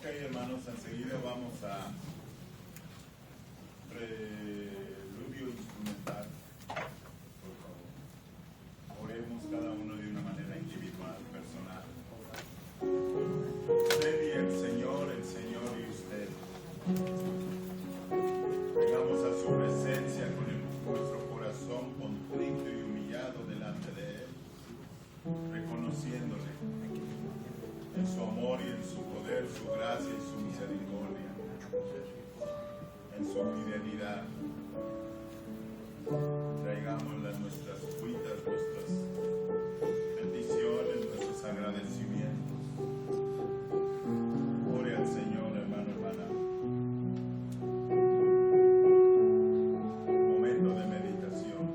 Hermanos, enseguida vamos a preludio instrumental. Por favor, oremos cada uno de una manera individual, personal. Usted y el Señor y usted. Llegamos a su presencia con nuestro corazón contrito y humillado delante de Él, reconociéndole en su amor y en su poder, su gracia y su misericordia, en su fidelidad. Traigámosle nuestras cuitas, nuestras bendiciones, nuestros agradecimientos. Ore al Señor, hermano, hermana. Momento de meditación.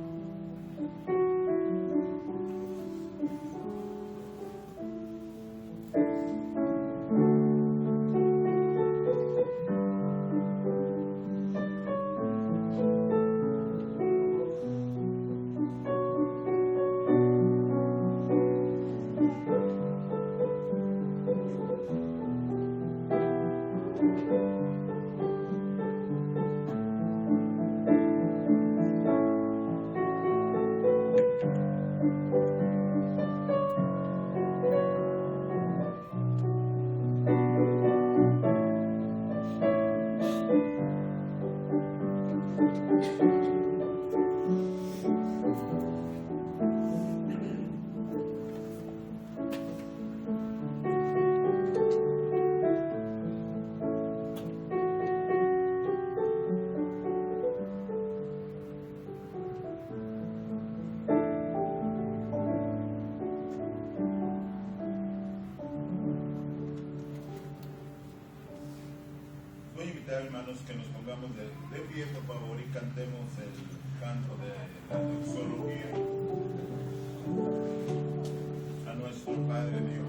Hermanos, que nos pongamos de pie, por favor, y cantemos el canto de la doxología a nuestro Padre Dios.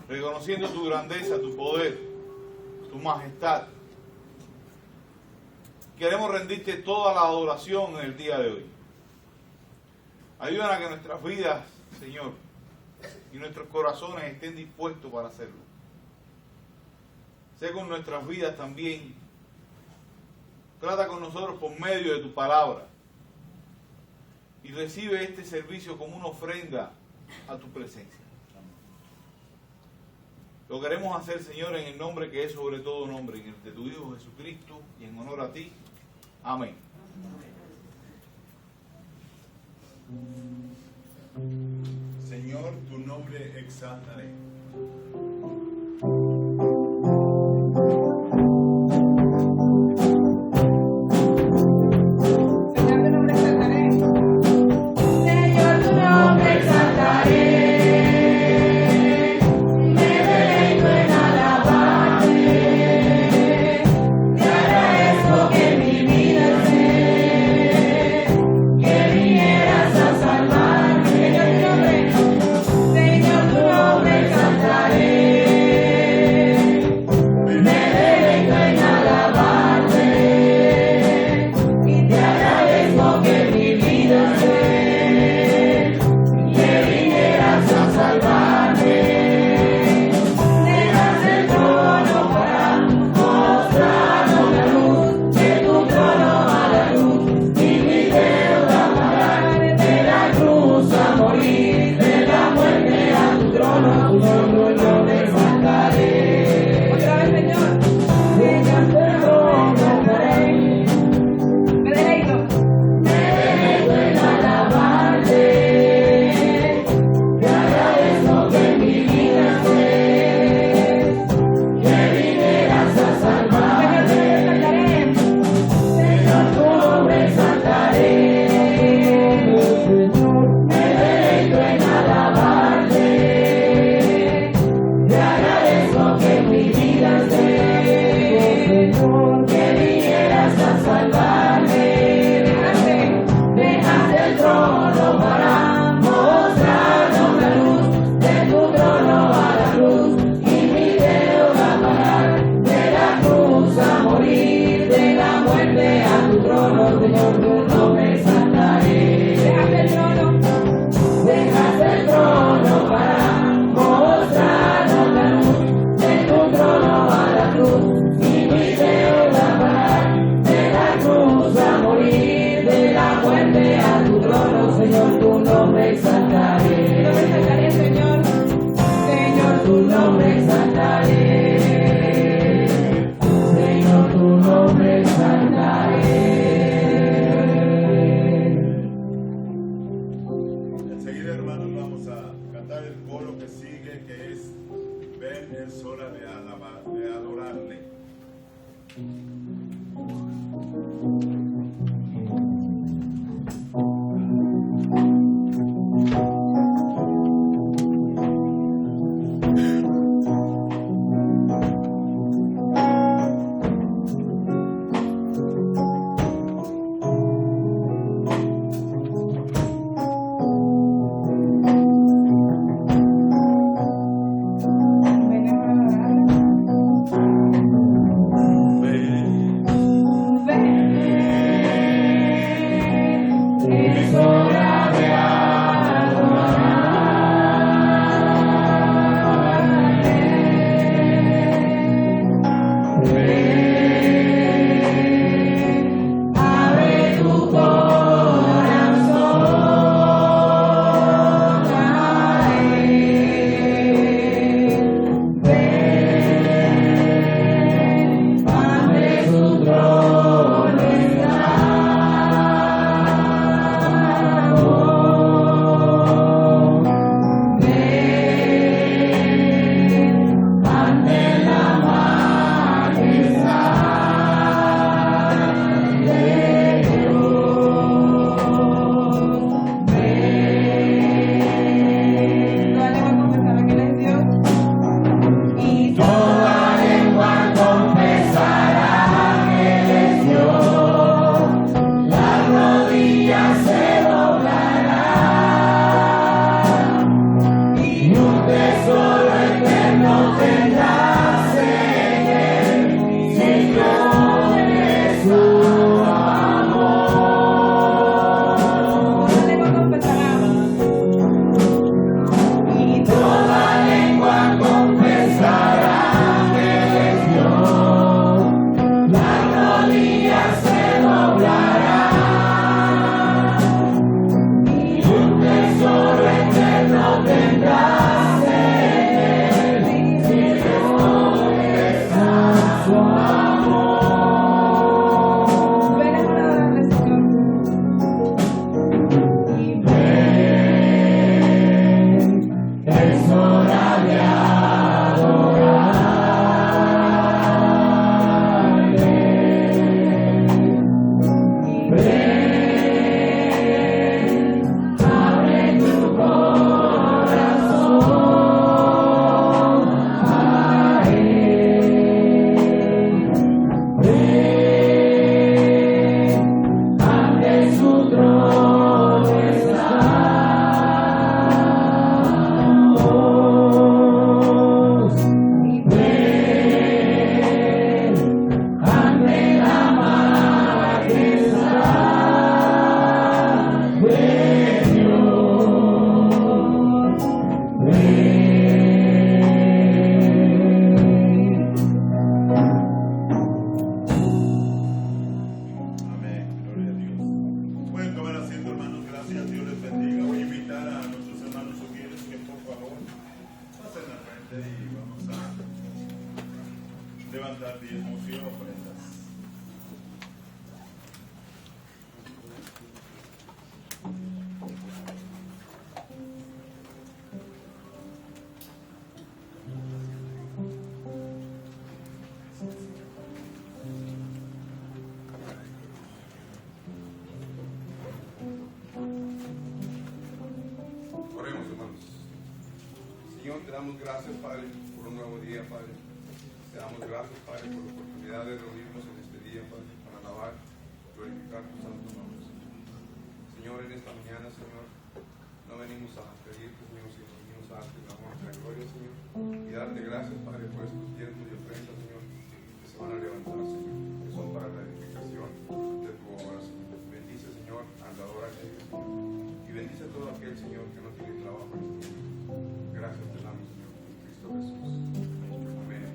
Reconociendo tu grandeza, tu poder, tu majestad. Queremos rendirte toda la adoración en el día de hoy. Ayúdanos a que nuestras vidas, Señor, y nuestros corazones estén dispuestos para hacerlo. Sé con nuestras vidas también. Trata con nosotros por medio de tu palabra. Y recibe este servicio como una ofrenda a tu presencia. Lo queremos hacer, Señor, en el nombre que es sobre todo nombre, en el de tu Hijo Jesucristo, y en honor a ti. Amén. Señor, tu nombre exaltaré. levantar diezmos y ofrendas. Oremos, hermanos. Señor, te damos gracias, Padre, por un nuevo día, Padre. Te damos gracias, Padre, por la oportunidad de reunirnos en este día, Padre, para alabar, glorificar tu santo nombre, Señor. Señor, en esta mañana, Señor, no venimos a pedirte, Señor, sino venimos a darte la honra y la gloria, Señor, y darte gracias, Padre, por estos diezmos y ofrendas, Señor, que se van a levantar, Señor, que son para la edificación de tu obra, Señor. Bendice, Señor, al dador aquel, Señor, y bendice a todo aquel, Señor, que no tiene trabajo en este mundo. Gracias te damos, Señor, en Cristo Jesús. Amén.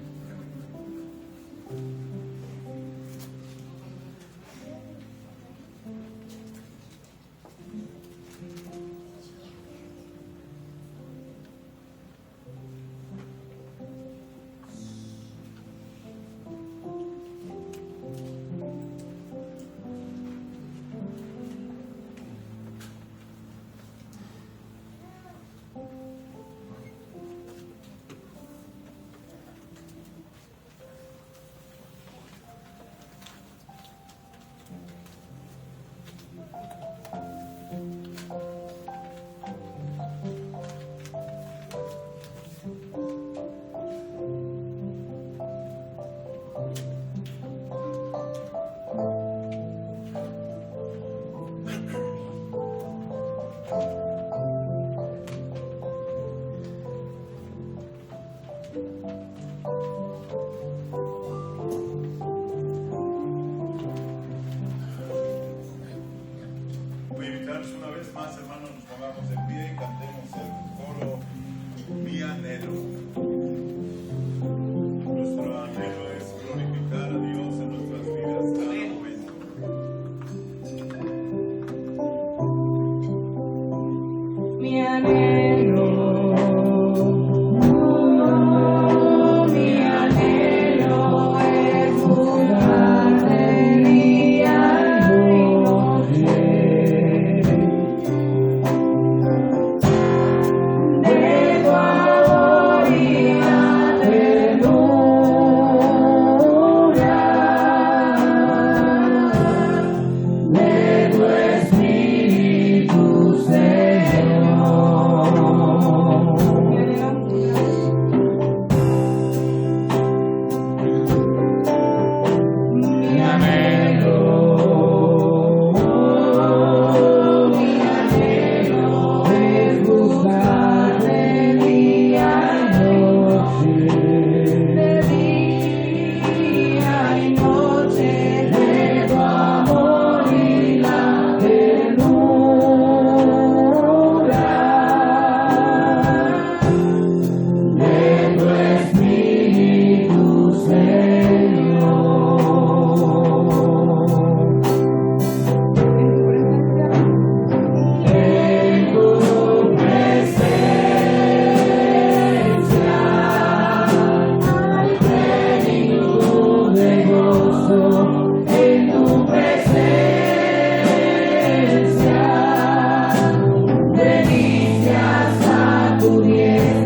Voy a invitarles una vez más, hermanos, nos pongamos en pie y cantemos el coro Mi Anhelo. Nuestro anhelo es glorificar a Dios en nuestras vidas cada momento. Mi anhelo, mi anhelo es buscarte día y noche. De tu amor y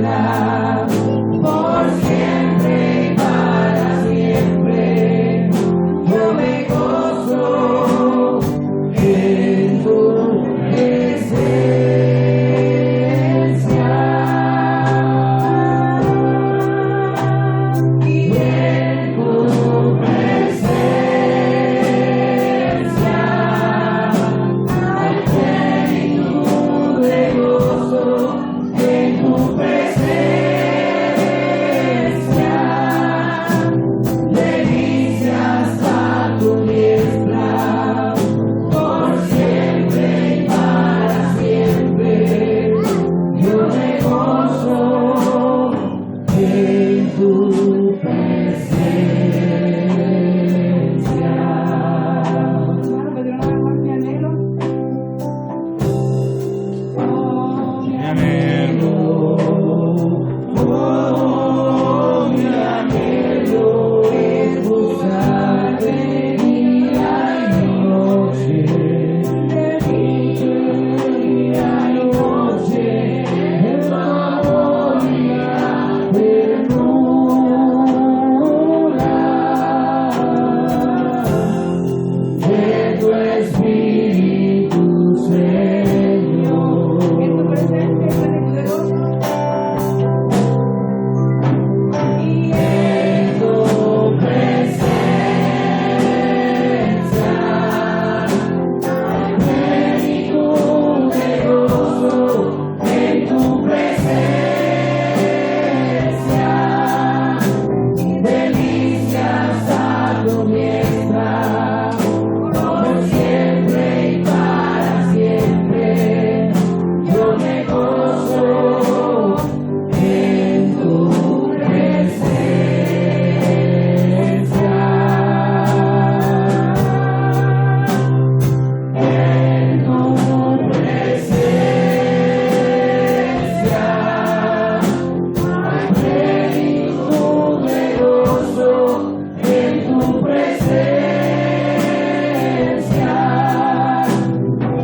niebla, por siempre y para siempre. Yo me gozo en tu presencia. Y en tu presencia hay plenitud de gozo. En tu presencia, delicias a tu diestra, por siempre y para siempre. Yo me gozo en tu presencia. Mi anhelo, oh, mi anhelo es buscarte día y noche, día y noche, en tu agonía ternura de tu Espíritu, Señor. En tu presencia, y en tu presencia hay plenitud de gozo. En tu presencia delicias a tu diestra, por siempre y para siempre. Yo me gozo en tu presencia. En tu presencia hay plenitud de gozo. En tu presencia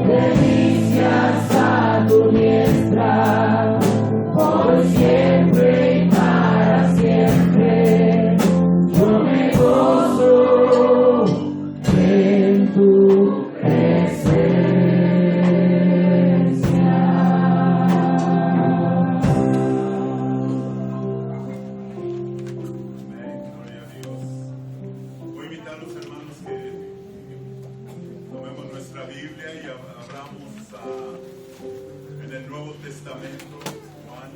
delicias a tu diestra, por siempre y para siempre. Yo me gozo en tu Amén, gloria a Dios. Voy a invitar a los hermanos que tomemos nuestra Biblia y abramos en el Nuevo Testamento, Juan,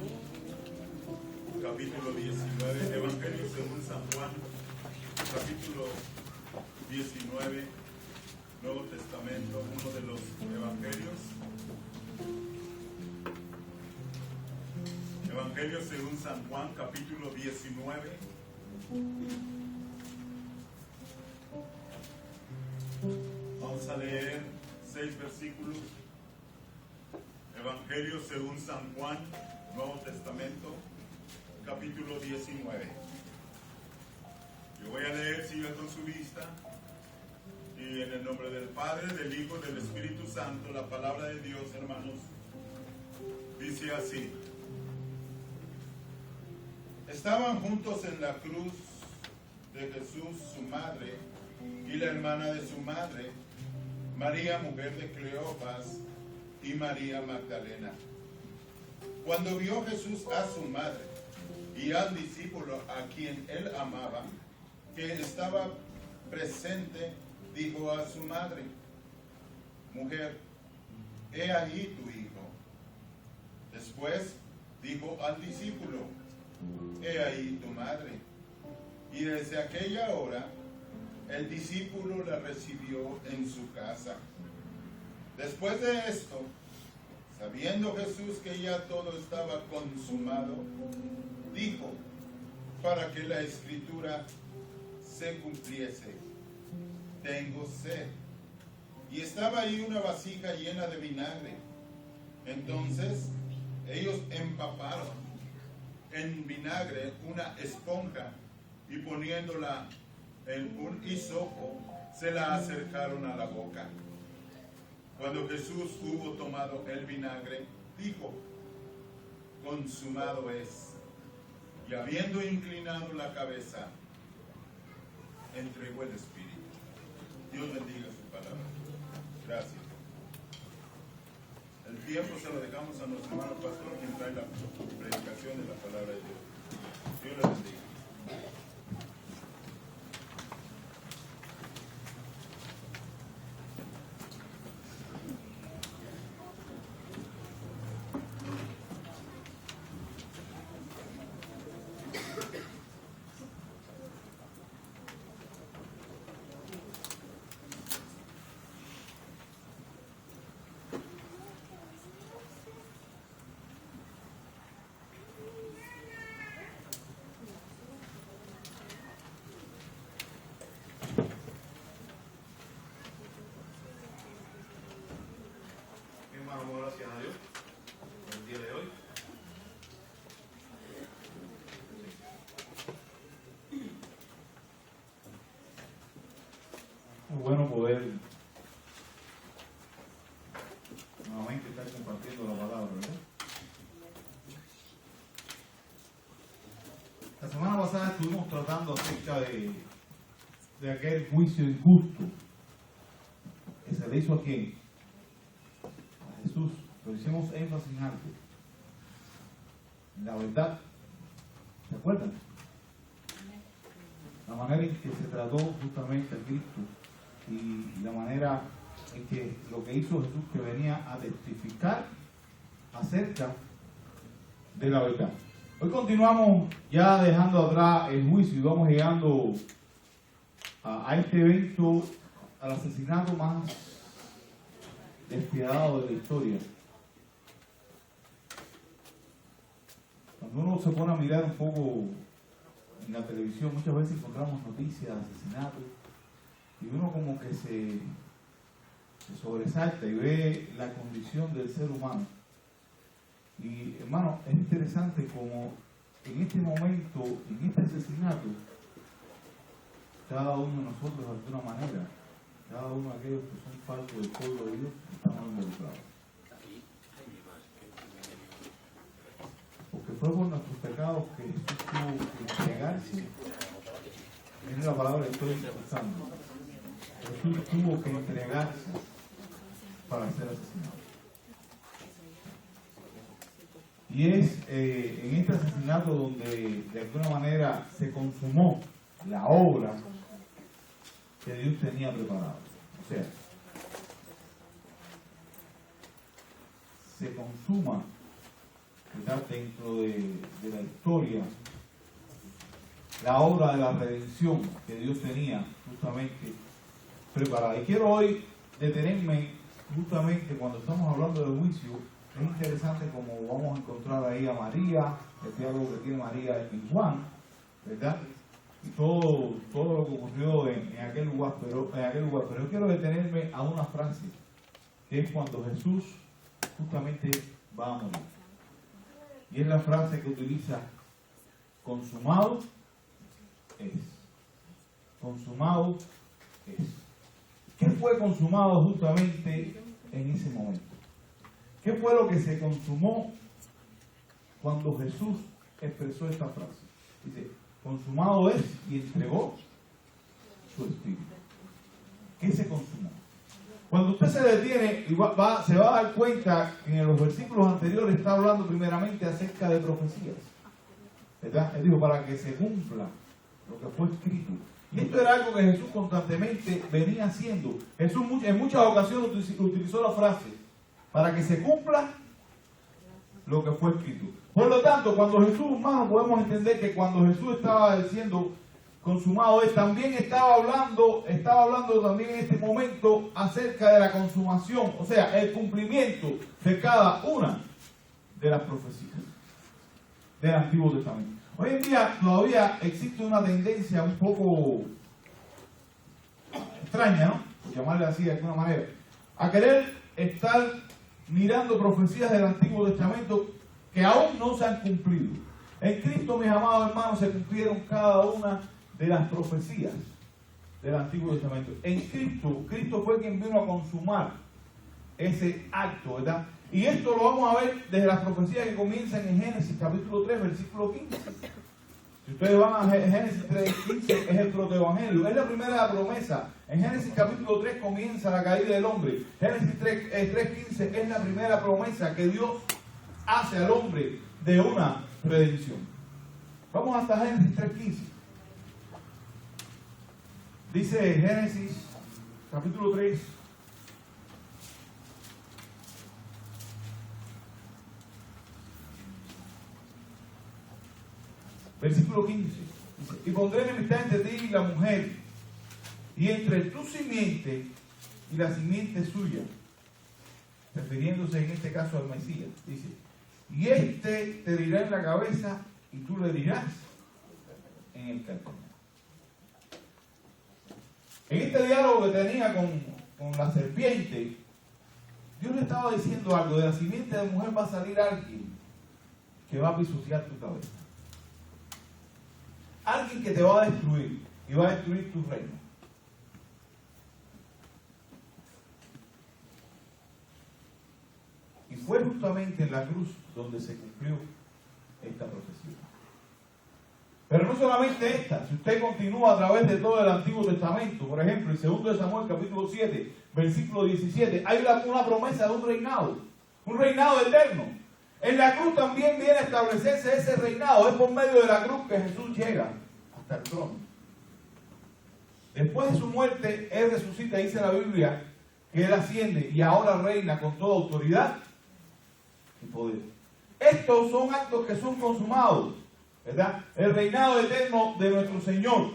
capítulo 19, Evangelio según San Juan, capítulo 19, Nuevo Testamento, uno de los evangelios. Evangelio según San Juan, capítulo 19. Vamos a leer 6 versículos. Evangelio según San Juan, Nuevo Testamento, capítulo 19. Yo voy a leer, siga con su vista. Y en el nombre del Padre, del Hijo, del Espíritu Santo, la palabra de Dios, hermanos, dice así. Estaban juntos en la cruz de Jesús, su madre, y la hermana de su madre, María, mujer de Cleofas, y María Magdalena. Cuando vio Jesús a su madre y al discípulo a quien él amaba, que estaba presente, dijo a su madre: Mujer, he ahí tu hijo. Después dijo al discípulo: He ahí tu madre. Y desde aquella hora el discípulo la recibió en su casa. Después de esto, sabiendo Jesús que ya todo estaba consumado, dijo, para que la escritura se cumpliese: tengo sed. Y estaba ahí una vasija llena de vinagre. Entonces ellos empaparon en vinagre una esponja y poniéndola en un hisopo, se la acercaron a la boca. Cuando Jesús hubo tomado el vinagre, dijo: consumado es. Y habiendo inclinado la cabeza, entregó el Espíritu. Dios bendiga su palabra. Gracias. El tiempo se lo dejamos a nuestro hermano pastor, quien trae la predicación de la palabra de Dios. Dios le bendiga. Gracias a Dios por el día de hoy. Es bueno poder nuevamente estar compartiendo la palabra, ¿verdad? La semana pasada estuvimos tratando acerca de aquel juicio injusto que se le hizo a quién, a Jesús, pero hicimos énfasis en algo, en la verdad. ¿Se acuerdan? La manera en que se trató justamente a Cristo y la manera en que lo que hizo Jesús, que venía a testificar acerca de la verdad. Hoy continuamos ya dejando atrás el juicio y vamos llegando a este evento, al asesinato más despiadado de la historia. Cuando uno se pone a mirar un poco en la televisión, muchas veces encontramos noticias de asesinatos y uno como que se sobresalta y ve la condición del ser humano. Y hermano, es interesante como en este momento, en este asesinato, cada uno de nosotros de alguna manera, cada uno de aquellos que son parte del pueblo de Dios, estamos involucrados. Porque fue por nuestros pecados que Jesús tuvo que entregarse. Es la palabra que estoy usando. Jesús tuvo que entregarse para ser asesinado. Y es en este asesinato donde de alguna manera se consumó la obra que Dios tenía preparado. O sea, se consuma, ¿verdad?, dentro de la historia la obra de la redención que Dios tenía justamente preparada. Y quiero hoy detenerme justamente cuando estamos hablando del juicio. Es interesante como vamos a encontrar ahí a María, el diálogo que tiene María en Juan, ¿verdad? Y todo lo que ocurrió en aquel lugar, pero yo quiero detenerme a una frase, que es cuando Jesús justamente va a morir. Y es la frase que utiliza: consumado es. Consumado es. ¿Qué fue consumado justamente en ese momento? ¿Qué fue lo que se consumó cuando Jesús expresó esta frase? Dice: consumado es, y entregó su espíritu. ¿Qué se consumó? Cuando usted se detiene y se va a dar cuenta que en los versículos anteriores está hablando primeramente acerca de profecías, ¿verdad? Él dijo: para que se cumpla lo que fue escrito. Y esto era algo que Jesús constantemente venía haciendo. Jesús en muchas ocasiones utilizó la frase: para que se cumpla lo que fue escrito. Por lo tanto, cuando Jesús, hermano, podemos entender que cuando Jesús estaba diciendo consumado es, también estaba hablando también en este momento acerca de la consumación, o sea, el cumplimiento de cada una de las profecías del Antiguo Testamento. Hoy en día todavía existe una tendencia un poco extraña, ¿no?, por llamarle así de alguna manera, a querer estar mirando profecías del Antiguo Testamento que aún no se han cumplido. En Cristo, mis amados hermanos, se cumplieron cada una de las profecías del Antiguo Testamento. En Cristo fue quien vino a consumar ese acto, ¿verdad? Y esto lo vamos a ver desde las profecías que comienzan en Génesis capítulo 3, versículo 15. Si ustedes van a Génesis 3, 15, es el protoevangelio. Es la primera promesa. En Génesis capítulo 3 comienza la caída del hombre. Génesis 3:15 es la primera promesa que Dios hace al hombre de una redención. Vamos hasta Génesis 3:15. Dice Génesis capítulo 3. Versículo 15. Dice, y pondré enemistad entre ti y la mujer, y entre tu simiente y la simiente suya, refiriéndose en este caso al Mesías. Dice, y este te dirá en la cabeza y tú le dirás en el calcañar. En este diálogo que tenía con la serpiente, Dios le estaba diciendo algo: de la simiente de mujer va a salir alguien que va a pisotear tu cabeza. Alguien que te va a destruir y va a destruir tu reino. Y fue justamente en la cruz donde se cumplió esta profecía. Pero no solamente esta, si usted continúa a través de todo el Antiguo Testamento, por ejemplo, en 2 Samuel capítulo 7, versículo 17, hay una promesa de un reinado eterno. En la cruz también viene a establecerse ese reinado. Es por medio de la cruz que Jesús llega hasta el trono. Después de su muerte, Él resucita, dice la Biblia, que Él asciende y ahora reina con toda autoridad y poder. Estos son actos que son consumados, ¿verdad? El reinado eterno de nuestro Señor.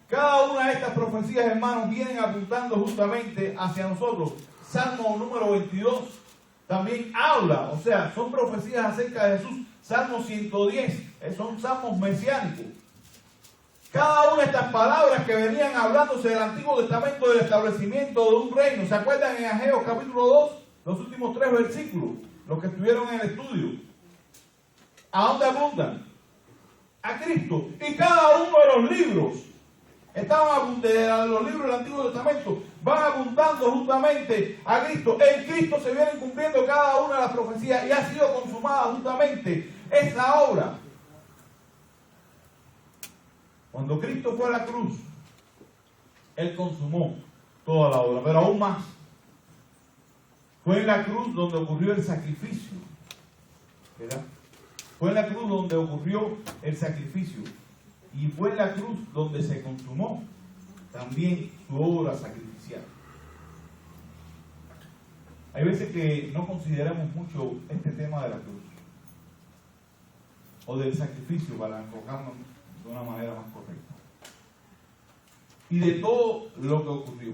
Cada una de estas profecías, hermanos, vienen apuntando justamente hacia nosotros. Salmo número 22 también habla, o sea, son profecías acerca de Jesús. Salmo 110, son salmos mesiánicos. Cada una de estas palabras que venían hablándose del Antiguo Testamento del establecimiento de un reino. ¿Se acuerdan en Ageo capítulo 2? Los últimos 3 versículos, los que estuvieron en el estudio. ¿A dónde apuntan? A Cristo. Y cada uno de los libros, de los libros del Antiguo Testamento, van apuntando justamente a Cristo. En Cristo se vienen cumpliendo cada una de las profecías y ha sido consumada justamente esa obra. Cuando Cristo fue a la cruz, Él consumó toda la obra, pero aún más. Fue en la cruz donde ocurrió el sacrificio, ¿verdad? Fue en la cruz donde ocurrió el sacrificio. Y fue en la cruz donde se consumó también su obra sacrificial. Hay veces que no consideramos mucho este tema de la cruz o del sacrificio, para enfocarnos de una manera más correcta. Y de todo lo que ocurrió.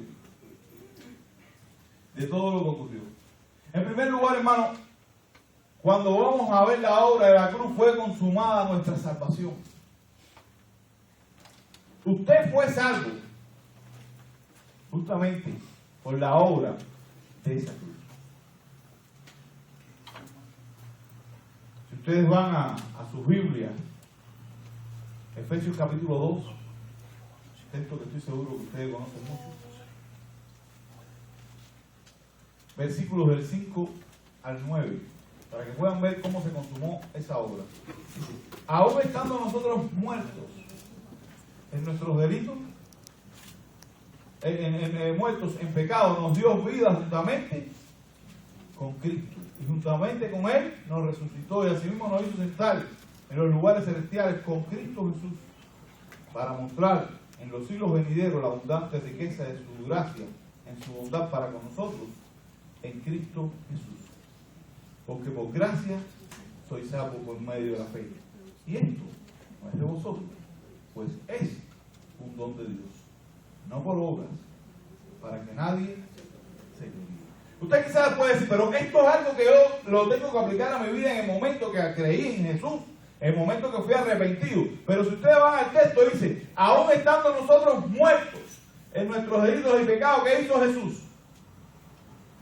De todo lo que ocurrió. En primer lugar, hermano, cuando vamos a ver la obra de la cruz, fue consumada nuestra salvación. Usted fue salvo justamente por la obra de esa cruz. Si ustedes van a su Biblia, Efesios capítulo 2, texto que estoy seguro que ustedes conocen mucho, versículos del 5 al 9, para que puedan ver cómo se consumó esa obra. Aún estando nosotros muertos en nuestros delitos, muertos en pecado, nos dio vida juntamente con Cristo. Y juntamente con Él nos resucitó y asimismo nos hizo sentar en los lugares celestiales con Cristo Jesús, para mostrar en los siglos venideros la abundante riqueza de su gracia, en su bondad para con nosotros, en Cristo Jesús. Porque por gracia sois salvos por medio de la fe. Y esto no es de vosotros, pues es un don de Dios, no por obras, para que nadie se gloríe. Usted quizás puede decir, pero esto es algo que yo lo tengo que aplicar a mi vida en el momento que creí en Jesús, en el momento que fui arrepentido. Pero si ustedes van al texto, dice, aún estando nosotros muertos en nuestros delitos y pecados, ¿qué hizo Jesús?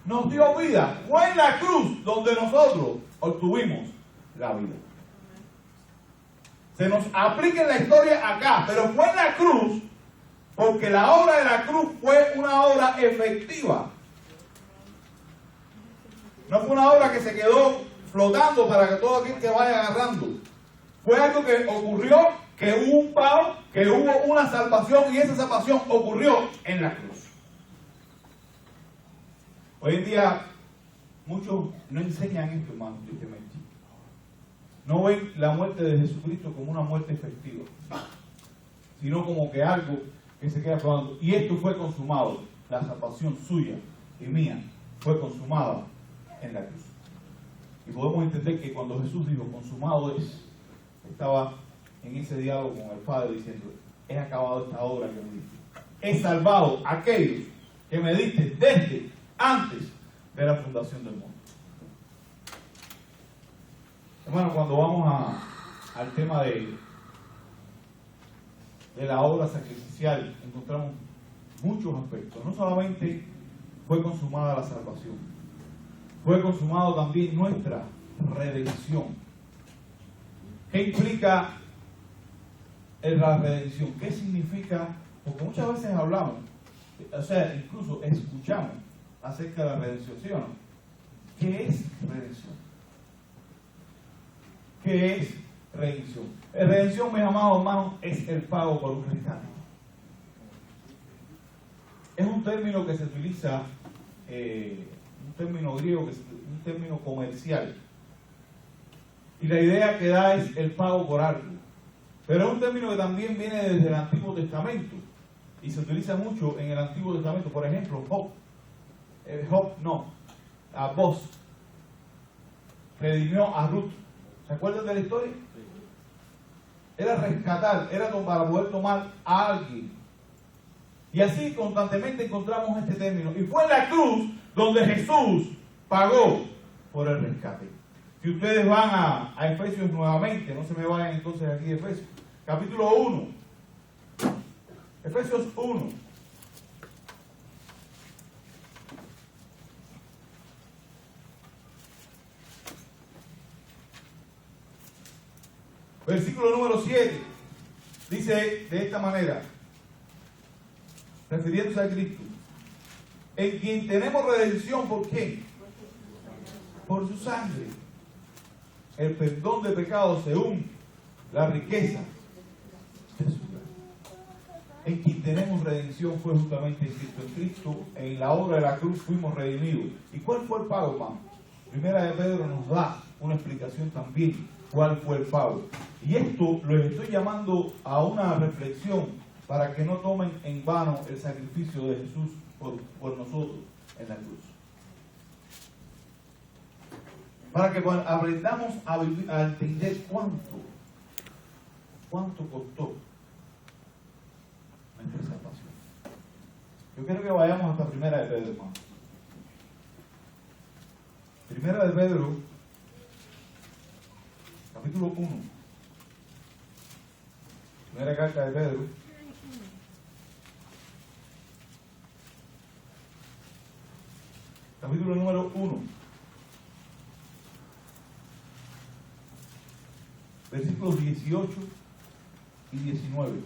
Nos dio vida. Fue en la cruz donde nosotros obtuvimos la vida. Se nos aplica en la historia acá, pero fue en la cruz, porque la obra de la cruz fue una obra efectiva. No No fue una obra que se quedó flotando para que todo aquel que vaya agarrando. Fue algo que ocurrió, que hubo un pago, que hubo una salvación, y esa salvación ocurrió en la cruz. Hoy en día muchos no enseñan esto, hermano, tristemente. No ven la muerte de Jesucristo como una muerte efectiva, sino como que algo que se queda flotando. Y esto fue consumado, la salvación suya y mía fue consumada en la cruz. Y podemos entender que cuando Jesús dijo consumado es, estaba en ese diálogo con el Padre diciendo: he acabado esta obra que me diste, he salvado a aquellos que me diste desde antes de la fundación del mundo. Hermano, cuando vamos al tema de la obra sacrificial, encontramos muchos aspectos. No solamente fue consumada la salvación, fue consumado también nuestra redención. ¿Qué implica la redención? ¿Qué significa? Porque muchas veces hablamos, o sea, incluso escuchamos acerca de la redención, ¿sí o no? ¿Qué es redención? ¿Qué es redención? Redención, mis amados hermanos, es el pago por un rescate. Es un término que se utiliza, un término griego, un término comercial. Y la idea que da es el pago por algo. Pero es un término que también viene desde el Antiguo Testamento. Y se utiliza mucho en el Antiguo Testamento. Por ejemplo, Boz redimió a Ruth. ¿Se acuerdan de la historia? Era rescatar, era para poder tomar a alguien. Y así constantemente encontramos este término. Y fue en la cruz donde Jesús pagó por el rescate. Si ustedes van a Efesios nuevamente, no se me vayan entonces aquí de Efesios, capítulo 1. Efesios 1. Versículo número 7. Dice de esta manera, refiriéndose a Cristo: en quien tenemos redención, ¿por qué? Por su sangre, el perdón de pecados según la riqueza de su gracia. En quien tenemos redención fue justamente en Cristo. En Cristo, en la obra de la cruz, fuimos redimidos. ¿Y cuál fue el pago, hermano? Primera de Pedro nos da una explicación también cuál fue el pago. Y esto les estoy llamando a una reflexión para que no tomen en vano el sacrificio de Jesús por nosotros en la cruz. Para que aprendamos a entender cuánto costó nuestra salvación. Yo quiero que vayamos hasta Primera de Pedro, hermano. Primera de Pedro, capítulo 1. Primera carta de Pedro. Capítulo número 1. Versículos 18 y 19.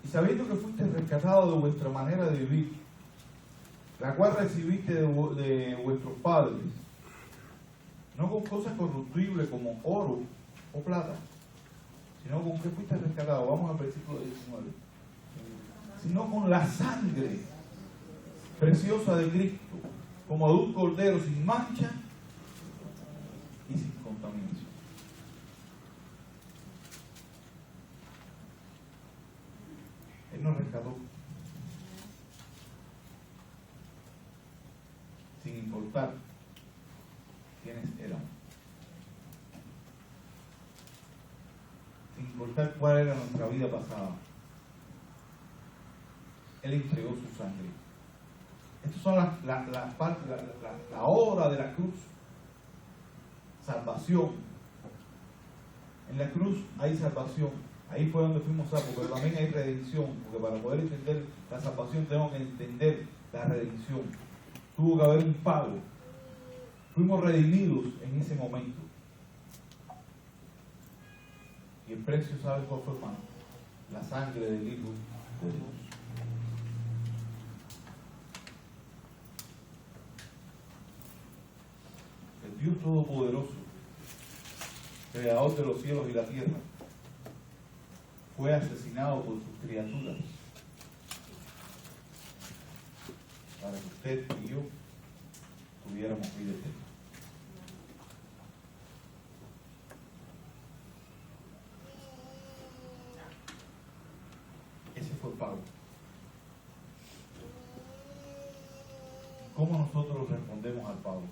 Y sabiendo que fuiste rescatado de vuestra manera de vivir, la cual recibiste de vuestros padres, no con cosas corruptibles como oro o plata, sino con que fuiste rescatado. Vamos al versículo 19. Sino con la sangre preciosa de Cristo, como de un cordero sin mancha y sin contaminación. Él nos rescató sin importar quiénes éramos, sin importar cuál era nuestra vida pasada. Él entregó su sangre. Estas son la obra de la cruz. Salvación. En la cruz hay salvación. Ahí fue donde fuimos salvos, pero también hay redención, porque para poder entender la salvación tenemos que entender la redención. Tuvo que haber un pago. Fuimos redimidos en ese momento. Y el precio, ¿sabes cuál fue, hermano? La sangre del Hijo de Dios. Todopoderoso, Creador de los cielos y la tierra, fue asesinado por sus criaturas para que usted y yo tuviéramos vida eterna. Ese fue el pago. ¿Cómo nosotros respondemos al pago?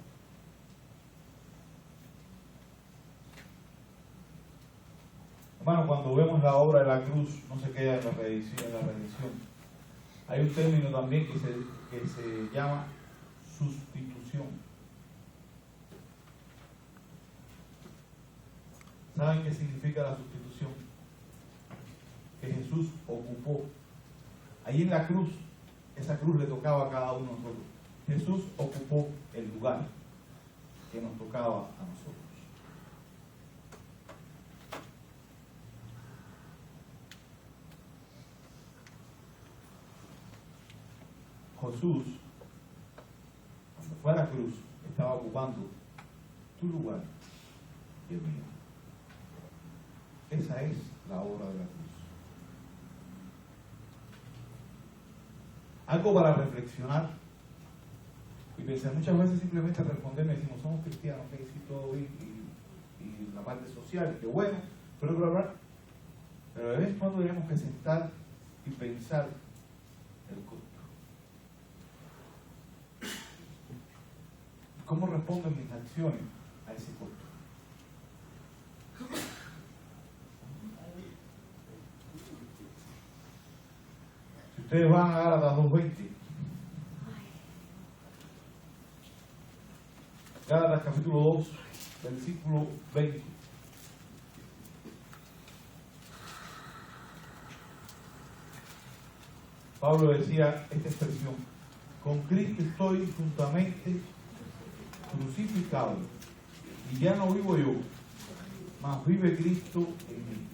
Hermano, cuando vemos la obra de la cruz, no se queda en la redención. Hay un término también que se llama sustitución. ¿Saben qué significa la sustitución? Que Jesús ocupó. Ahí en la cruz, esa cruz le tocaba a cada uno de nosotros. Jesús ocupó el lugar que nos tocaba a nosotros. Jesús, cuando fue a la cruz, estaba ocupando tu lugar y el mío. Esa es la obra de la cruz. Algo para reflexionar y pensar. Muchas veces simplemente respondemos y decimos, somos cristianos, que sí, todo bien, y la parte social, que bueno, pero de vez en cuando tenemos que sentar y pensar el costo. ¿Cómo responden mis acciones a ese costo? Si ustedes van a Gálatas 2:20, Gálatas capítulo 2, versículo 20. Pablo decía esta expresión: con Cristo estoy juntamente crucificado, y ya no vivo yo, mas vive Cristo en mí.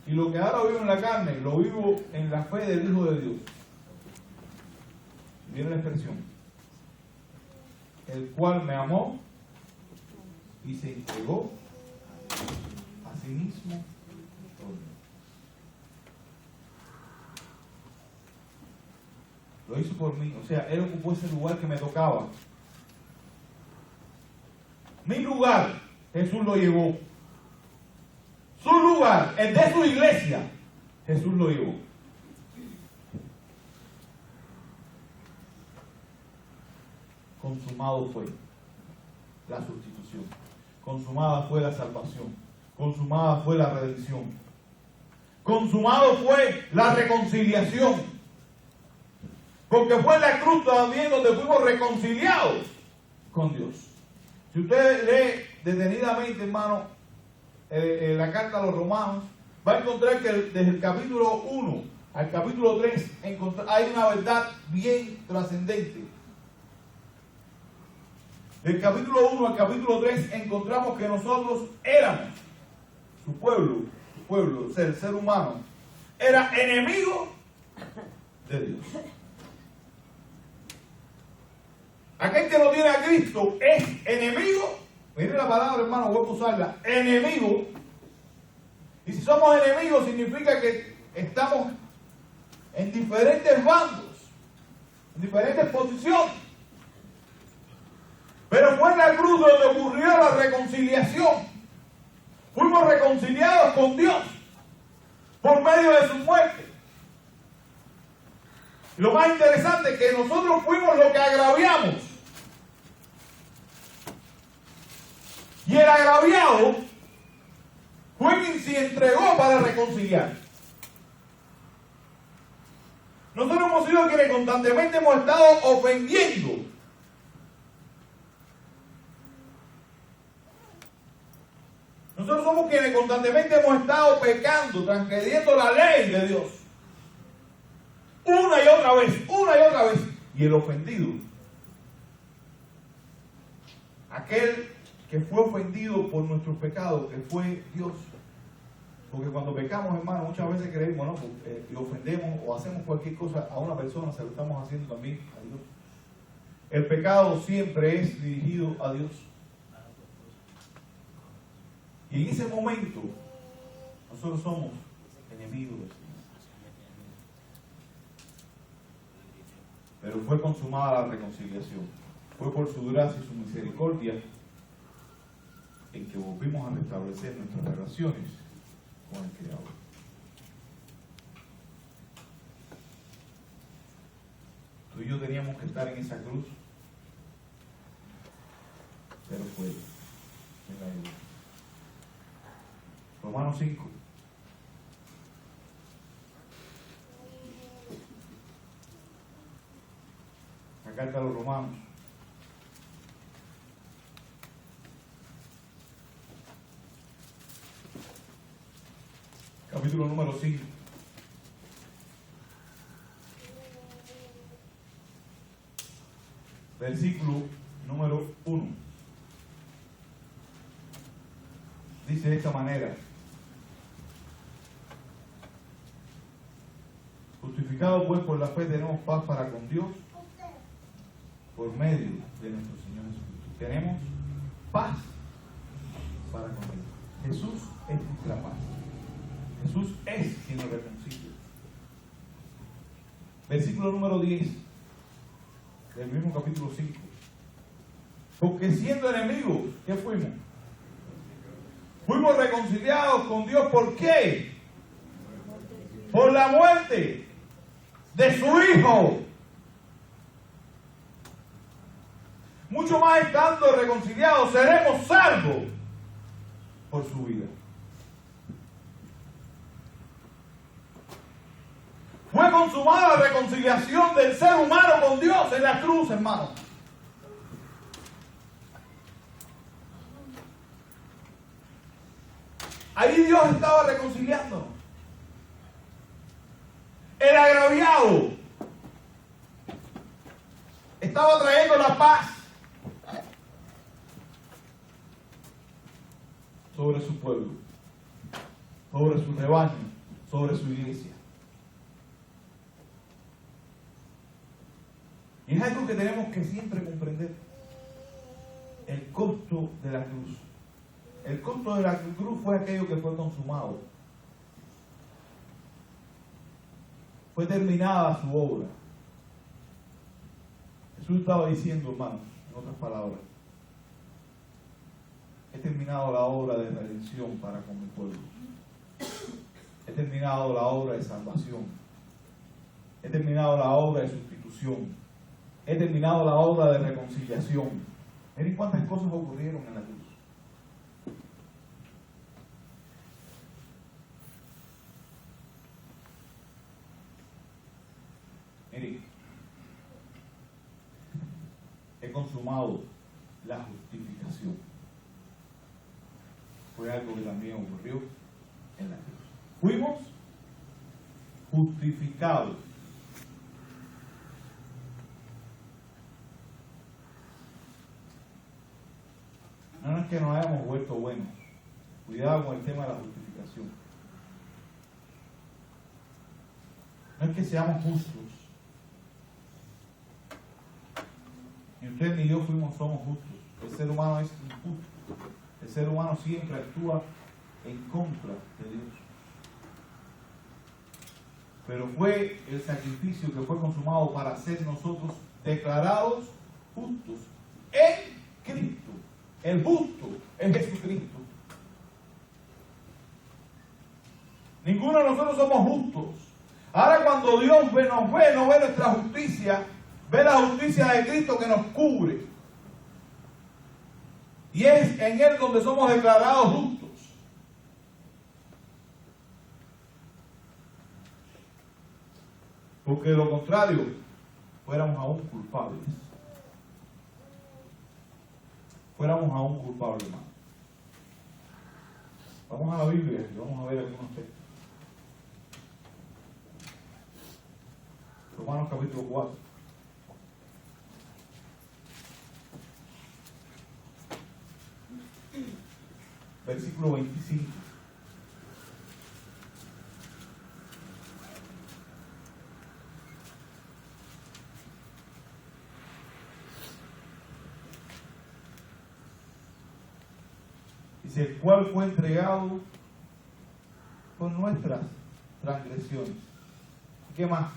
Y lo que ahora vivo en la carne, lo vivo en la fe del Hijo de Dios. Viene la expresión: el cual me amó y se entregó a sí mismo por mí. Lo hizo por mí, o sea, Él ocupó ese lugar que me tocaba. Mi lugar, Jesús lo llevó. Su lugar, el de su iglesia, Jesús lo llevó. Consumado fue la sustitución. Consumada fue la salvación. Consumada fue la redención. Consumado fue la reconciliación. Porque fue en la cruz también donde fuimos reconciliados con Dios. Si usted lee detenidamente, hermano, la carta a los romanos, va a encontrar que desde el capítulo 1 al capítulo 3 hay una verdad bien trascendente. Del capítulo 1 al capítulo 3 encontramos que nosotros éramos, su pueblo, el ser humano, era enemigo de Dios. Aquel que no tiene a Cristo es enemigo. Miren la palabra, hermano, voy a usarla. Enemigo. Y si somos enemigos significa que estamos en diferentes bandos, en diferentes posiciones. Pero fue en la cruz donde ocurrió la reconciliación. Fuimos reconciliados con Dios por medio de su muerte. Y lo más interesante es que nosotros fuimos los que agraviamos. Y el agraviado fue quien se entregó para reconciliar. Nosotros hemos sido quienes constantemente hemos estado ofendiendo. Nosotros somos quienes constantemente hemos estado pecando, transgrediendo la ley de Dios. Una y otra vez. Y el ofendido, aquel que fue ofendido por nuestros pecados, que fue Dios. Porque cuando pecamos, hermano, muchas veces creemos, ¿no? Y ofendemos o hacemos cualquier cosa a una persona, se lo estamos haciendo también a Dios. El pecado siempre es dirigido a Dios. Y en ese momento, nosotros somos enemigos del Señor. Pero fue consumada la reconciliación. Fue por su gracia y su misericordia en que volvimos a restablecer nuestras relaciones con el Creador. Tú y yo teníamos que estar en esa cruz, pero fue en la iglesia. Romanos 5. La carta a los Romanos. Capítulo número 5. Versículo número 1. Dice de esta manera: justificados pues por la fe tenemos paz para con Dios por medio de nuestro Señor Jesucristo. Tenemos paz para con Dios. Jesús es nuestra paz. Jesús es quien nos reconcilia. Versículo número 10 del mismo capítulo 5. Porque siendo enemigos, ¿qué fuimos? Fuimos reconciliados con Dios. ¿Por qué? Por la muerte de su Hijo. Mucho más estando reconciliados, seremos salvos por su vida. Fue consumada la reconciliación del ser humano con Dios en la cruz, hermano. Ahí Dios estaba reconciliándonos. El agraviado estaba trayendo la paz sobre su pueblo, sobre su rebaño, sobre su iglesia. Y es algo que tenemos que siempre comprender. El costo de la cruz. El costo de la cruz fue aquello que fue consumado. Fue terminada su obra. Jesús estaba diciendo, hermanos, en otras palabras: he terminado la obra de redención para con mi pueblo. He terminado la obra de salvación. He terminado la obra de sustitución. He terminado la obra de reconciliación. Miren cuántas cosas ocurrieron en la cruz. Miren, he consumado la justificación. Fue algo que también ocurrió en la cruz. Fuimos justificados. No es que nos hayamos vuelto buenos. Cuidado con el tema de la justificación. No es que seamos justos. Ni usted ni yo somos justos. El ser humano es injusto. El ser humano siempre actúa en contra de Dios. Pero fue el sacrificio que fue consumado para ser nosotros declarados justos en Cristo. El justo es Jesucristo. Ninguno de nosotros somos justos. Ahora cuando Dios nos ve, no ve nuestra justicia, ve la justicia de Cristo que nos cubre. Y es en Él donde somos declarados justos. Porque de lo contrario, fuéramos aún culpables. Fuéramos aún culpables, hermano. Vamos a la Biblia y vamos a ver algunos textos. Romanos capítulo 4. Versículo 25. Dice Dice, el cual fue entregado por nuestras transgresiones. ¿Qué más?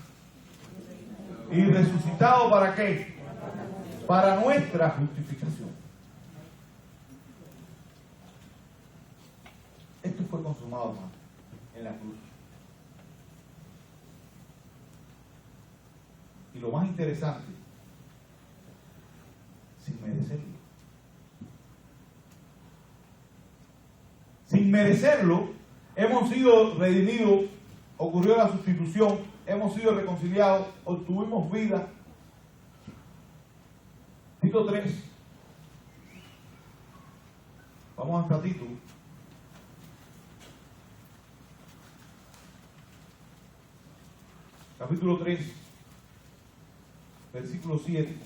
Y resucitado, ¿para qué? Para nuestra justificación. Esto fue consumado, hermano, en la cruz. Y lo más interesante, sin merecerlo. Sin merecerlo, hemos sido redimidos, ocurrió la sustitución, hemos sido reconciliados, obtuvimos vida. Tito 3. Vamos hasta Tito. Capítulo 3, versículo 7.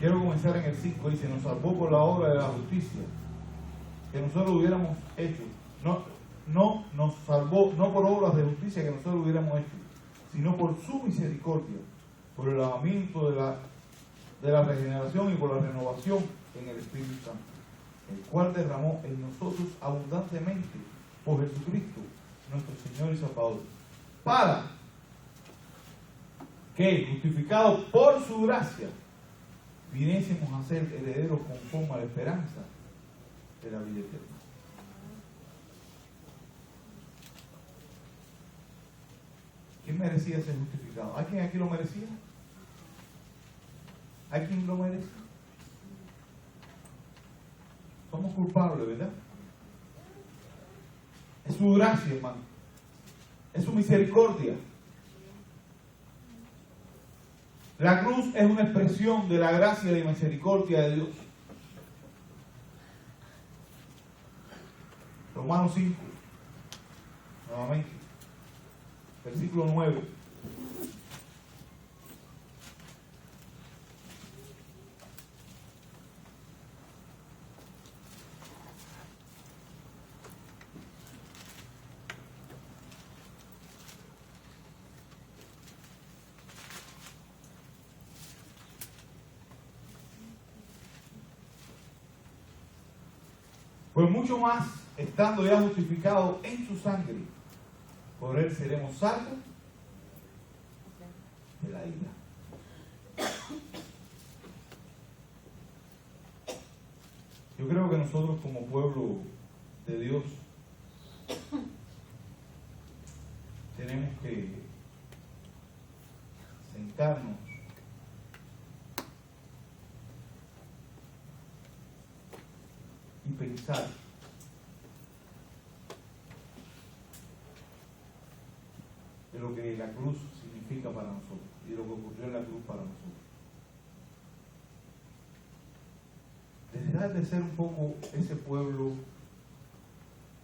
Quiero comenzar en el 5, dice, nos salvó por la obra de la justicia, que nosotros hubiéramos hecho. No nos salvó, no por obras de justicia que nosotros hubiéramos hecho, sino por su misericordia, por el lavamiento de la regeneración y por la renovación en el Espíritu Santo, el cual derramó en nosotros abundantemente por Jesucristo, nuestro Señor y Salvador, para que, justificados por su gracia, viniésemos a ser herederos conforme a la esperanza de la vida eterna. ¿Quién merecía ser justificado? ¿Hay quien aquí lo merecía? ¿Hay quien lo merece? Somos culpables, ¿verdad? Es su gracia, hermano. Es su misericordia. La cruz es una expresión de la gracia y la misericordia de Dios. Romanos 5, nuevamente, versículo 9. Pues mucho más, estando ya justificados en su sangre, por él seremos salvos de la ira. Yo creo que nosotros como pueblo de Dios tenemos que sentarnos y pensar de lo que la cruz significa para nosotros y de lo que ocurrió en la cruz para nosotros. Dejar de ser un poco ese pueblo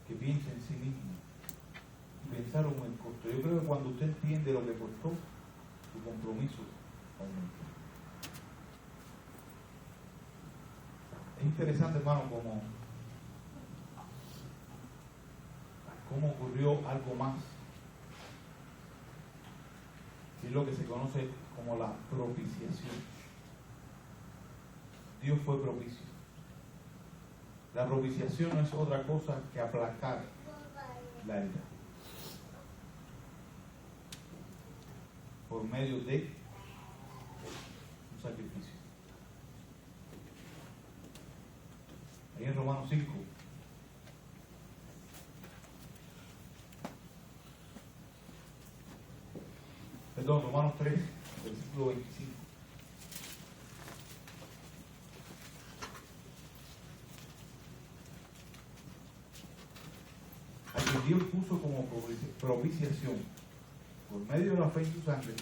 que piensa en sí mismo y pensar en el costo. Yo creo que cuando usted entiende lo que costó, su compromiso aumenta. Es interesante, hermano, cómo ocurrió algo más. Es lo que se conoce como la propiciación. Dios fue propicio. La propiciación no es otra cosa que aplacar la ira por medio de un sacrificio. Ahí en Romanos 5. Perdón, Romanos 3, versículo 25. A quien Dios puso como propiciación por medio de la fe en su sangre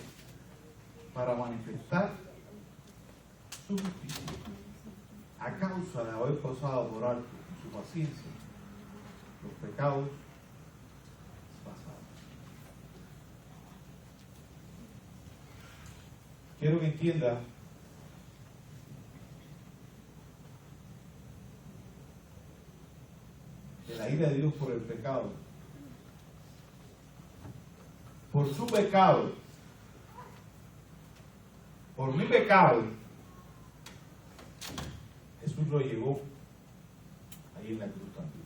para manifestar su justicia a causa de haber pasado por alto en su paciencia los pecados pasados. Quiero que entienda de la ira de Dios por el pecado, por su pecado, por mi pecado, Jesús lo llevó ahí en la cruz también.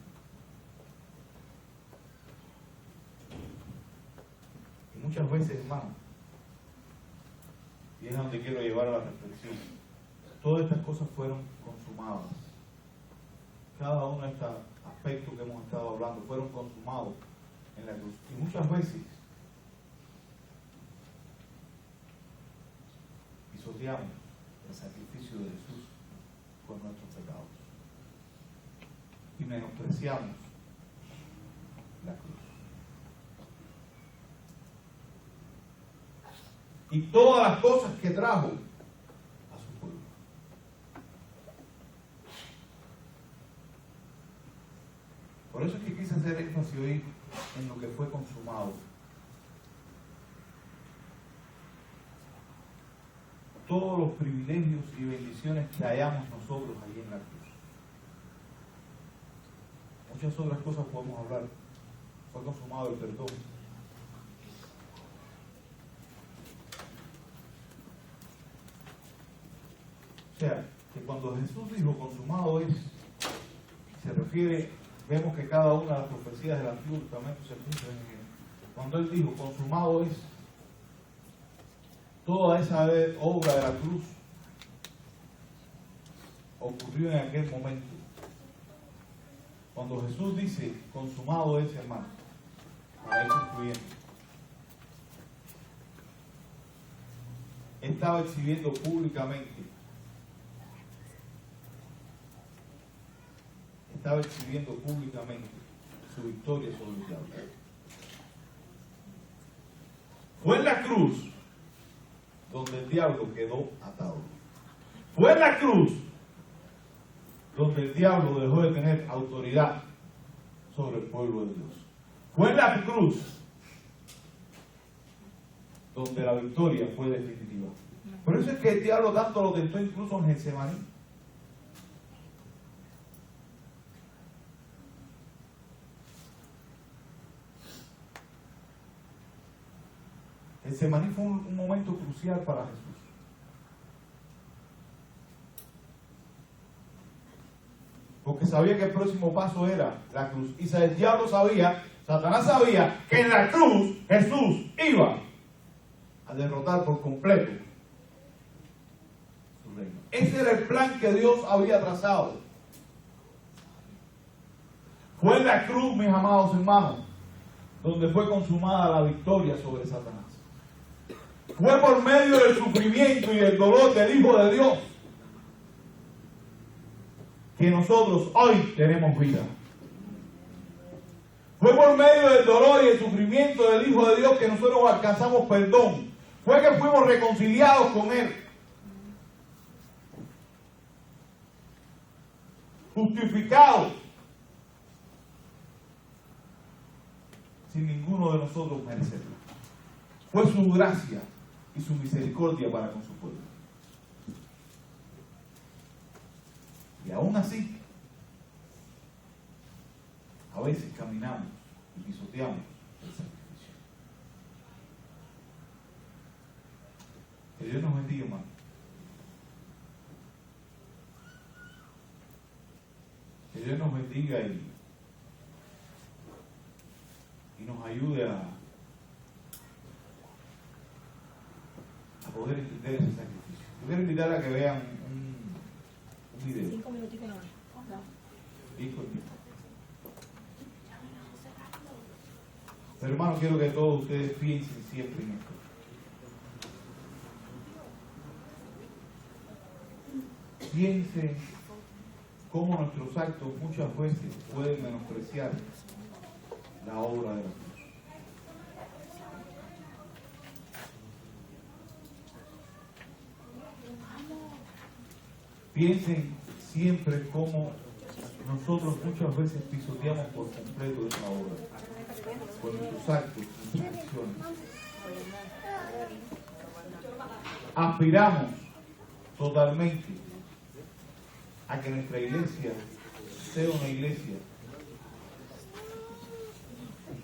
Y muchas veces, hermano, y es donde quiero llevar a la reflexión, todas estas cosas fueron consumadas. Cada uno de estos aspectos que hemos estado hablando fueron consumados en la cruz. Y muchas veces pisoteamos el sacrificio de Jesús por nuestros pecados y menospreciamos la cruz y todas las cosas que trajo a su pueblo. Por eso es que quise hacer énfasis hoy en lo que fue consumado. Todos los privilegios y bendiciones que hallamos nosotros allí en la cruz. Muchas otras cosas podemos hablar. Fue consumado el perdón. O sea, que cuando Jesús dijo consumado es, se refiere, vemos que cada una de las profecías del Antiguo Testamento se cumplen en él. Cuando él dijo consumado es, toda esa obra de la cruz ocurrió en aquel momento. Cuando Jesús dice consumado es, hermano, para ir concluyendo, estaba exhibiendo públicamente su victoria sobre el diablo. Fue en la cruz donde el diablo quedó atado. Fue en la cruz donde el diablo dejó de tener autoridad sobre el pueblo de Dios. Fue en la cruz donde la victoria fue definitiva. Por eso es que el diablo tanto lo tentó incluso en Getsemaní. Getsemaní fue un momento crucial para Jesús. Porque sabía que el próximo paso era la cruz. Y el diablo sabía, Satanás sabía que en la cruz Jesús iba a derrotar por completo su reino. Ese era el plan que Dios había trazado. Fue en la cruz, mis amados hermanos, donde fue consumada la victoria sobre Satanás. Fue por medio del sufrimiento y del dolor del Hijo de Dios que nosotros hoy tenemos vida. Fue por medio del dolor y el sufrimiento del Hijo de Dios que nosotros alcanzamos perdón. Fue que fuimos reconciliados con Él. Justificados. Sin ninguno de nosotros merecerlo. Fue su gracia y su misericordia para con su pueblo. Y aún así, a veces caminamos y pisoteamos el sacrificio. Que Dios nos bendiga, hermano. Que Dios nos bendiga y nos ayude a poder entender ese sacrificio. Yo quiero invitar a que vean un video. 5 minutitos no. Pero hermano, quiero que todos ustedes piensen siempre en esto. Piensen cómo nuestros actos muchas veces pueden menospreciar la obra de la cruz. Piensen siempre cómo nosotros muchas veces pisoteamos por completo esa obra, con nuestros actos, nuestras acciones. Aspiramos totalmente a que nuestra iglesia sea una iglesia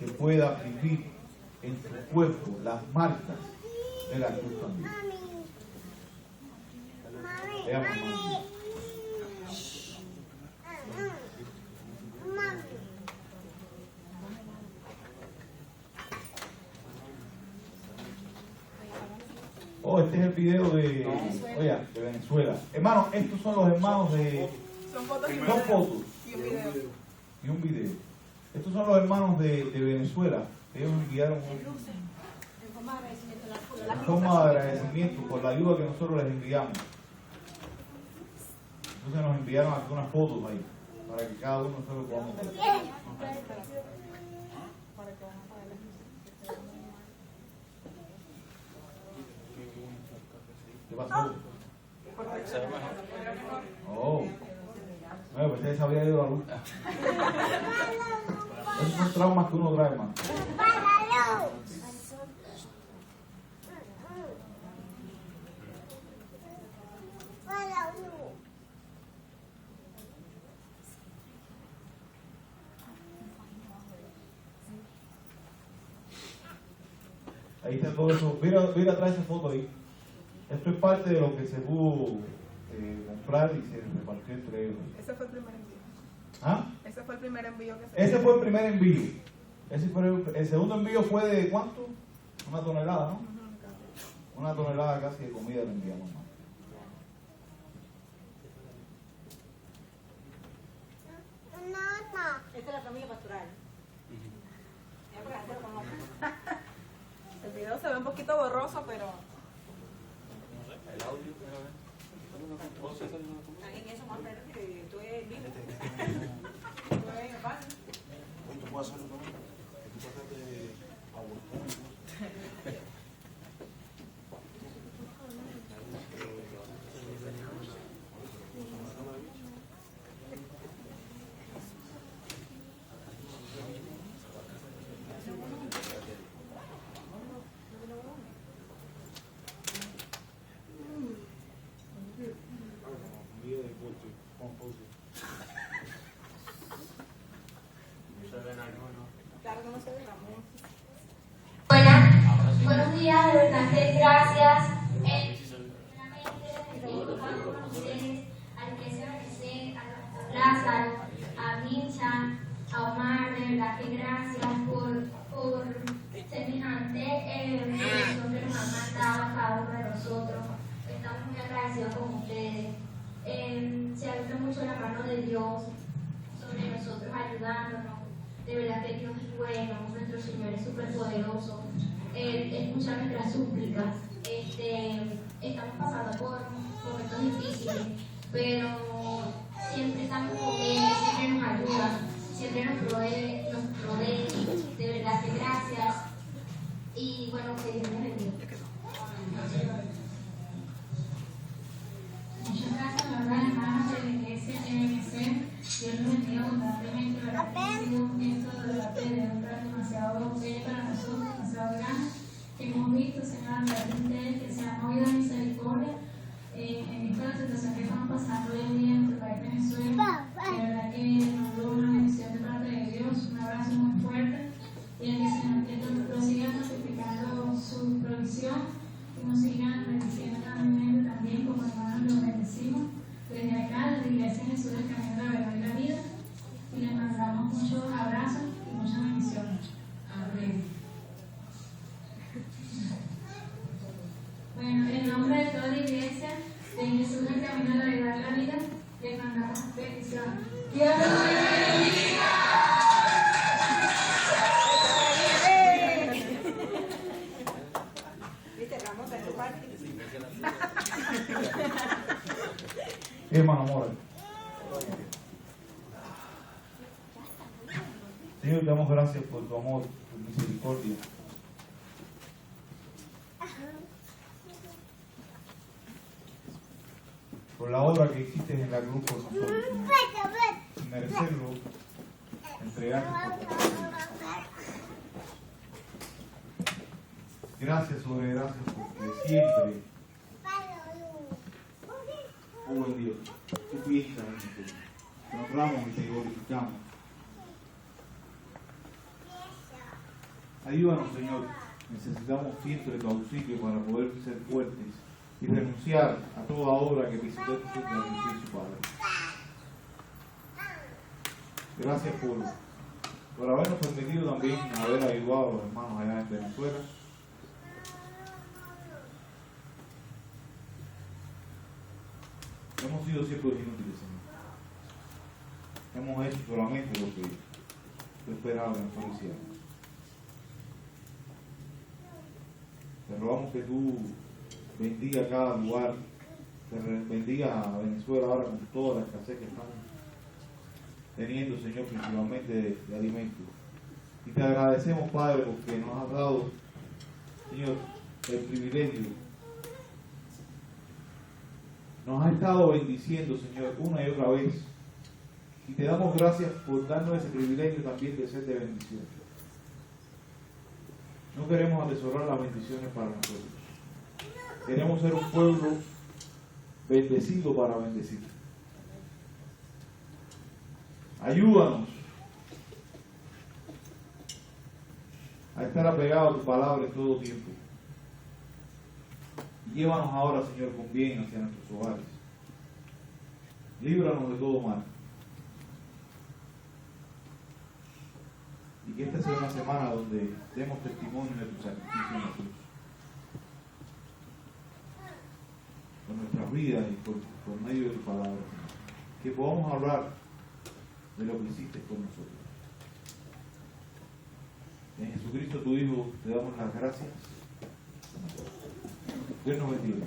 que pueda vivir en su cuerpo las marcas de la cruz también. Ella, mamá. Oh, este es el video de Venezuela. Hermanos, estos son los hermanos de... Son fotos y Dos fotos y un video. y un video. Estos son los hermanos de Venezuela. Ellos enviaron En forma de agradecimiento. en forma de agradecimiento por la ayuda que nosotros les enviamos. Entonces nos enviaron algunas fotos ahí, para que cada uno nosotros podamos ver. ¿Qué pasó? Oh. Bueno, pues esa había ido a la luz. Esos son traumas que uno trae, hermano. Ahí está todo eso. Mira atrás esa foto ahí. Esto es parte de lo que se pudo comprar y se repartió entre ellos. Ese fue el primer envío. ¿Ah? Ese fue el primer envío que se Ese fue el primer envío. El segundo envío fue de ¿cuánto? 1 tonelada, ¿no? 1 tonelada casi de comida le enviamos, ¿no? Esta es la familia pastoral. El video se ve un poquito borroso, pero Están en eso más tarde que estoy en vivo. Estoy en el baño. ¿Tú puedes hacerlo también? ¿Tú puedes hacer de PowerPoint? claro que no se ve, Ramón. Buenos días, de verdad que gracias. Primeramente, con ustedes, a la Iglesia Benecer, a Lázaro, a Mincha, a Omar, de verdad que gracias por semejante bendición que nos han mandado a cada uno de nosotros. Estamos muy agradecidos con ustedes. Se ha visto mucho la mano de Dios sobre nosotros ayudándonos. De verdad que Dios es bueno, nuestro Señor es súper poderoso. Él escucha nuestras súplicas. Estamos pasando por momentos difíciles, pero siempre estamos con Él, siempre nos ayuda, siempre nos provee. De verdad que gracias. Y bueno, que Dios nos bendiga. Muchas gracias, ¿verdad, hermanos de la iglesia MMC? Dios los bendiga abundantemente, ¿verdad? Que ha sido un gesto de verdad de honra demasiado bello para nosotros, demasiado grande, que hemos visto, Señor, a través de ustedes, que se han movido en misericordia en esta situación que estamos pasando hoy en día en nuestro país Venezuela. De verdad que nos dio una bendición de parte de Dios, un abrazo muy fuerte, y el que Señor lo siga multiplicando su provisión y nos sigan bendiciendo también como hermanos los bendecimos desde acá, desde la Iglesia Jesús del Camino de la Verdad y la Vida, y les mandamos muchos abrazos y muchas bendiciones. Amén. Bueno, en nombre de toda la Iglesia de Jesús del Camino de la Verdad y la Vida, les mandamos bendiciones. Dios los bendiga. ¿Viste, Ramón? Está en tu parte. Hermano Mora. Señor, te damos gracias por tu amor, tu misericordia. Por la obra que hiciste en la cruz por nosotros, Señor. Sin merecerlo, entregaste por nosotros. Gracias sobre gracias, porque siempre, oh buen Dios, tú piensas en nosotros. Te honramos y te glorificamos. Ayúdanos, Señor. Necesitamos siempre tu auxilio para poder ser fuertes y renunciar a toda obra que visite tu sacrificio, Padre. Gracias por habernos permitido también haber ayudado a los hermanos allá en Venezuela. Hemos sido siempre inútiles, Señor. Hemos hecho solamente lo que tú esperabas que nosotros hiciéramos. Te rogamos que tú bendiga cada lugar, que bendiga a Venezuela ahora con toda la escasez que estamos teniendo, Señor, principalmente de alimentos. Y te agradecemos, Padre, porque nos has dado, Señor, el privilegio. Nos has estado bendiciendo, Señor, una y otra vez. Y te damos gracias por darnos ese privilegio también de ser de bendición. No queremos atesorar las bendiciones para nosotros. Queremos ser un pueblo bendecido para bendecir. Ayúdanos a estar apegados a tu palabra en todo tiempo. Llévanos ahora, Señor, con bien hacia nuestros hogares. Líbranos de todo mal. Y que esta sea una semana donde demos testimonio de tu sacrificio en la cruz. Con nuestras vidas y por medio de tu palabra, Señor. Que podamos hablar de lo que hiciste con nosotros. En Jesucristo tu Hijo te damos las gracias. Dios nos bendiga.